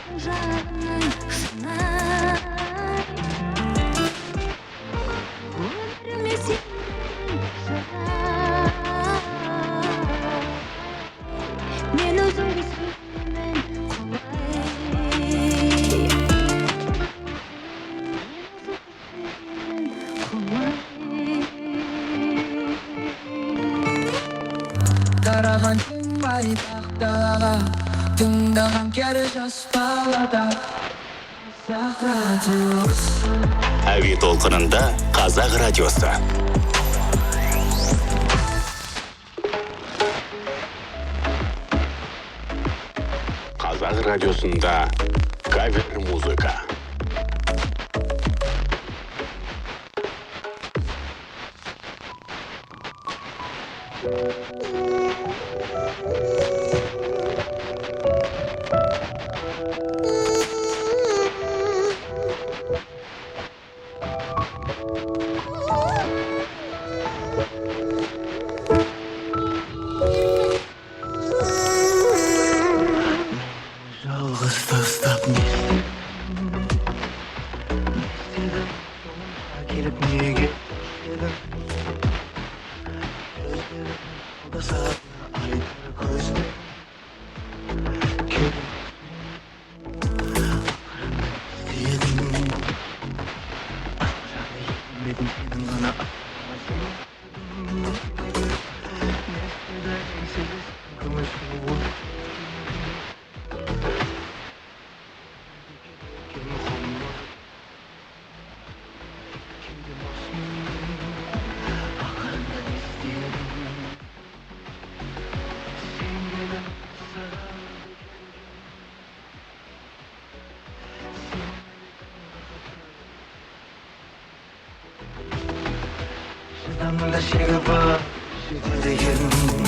жанның шынай өміріме сен жарай мен өзіңді сүйемін тараған күн байпақ далаға тыңдаған кәрі жас балада қазақ радиосы әуе толқынында қазақ радиосы. Қазақ радиосында кавер музыка. жалғыз тастап не істедің келіп неге едің көздерің алдасады айтар көзбен келіп іздедің жаны емедің сенің ғана не істедің сенсіз көңіл суы шыдамның да шегі бар жетеді ерін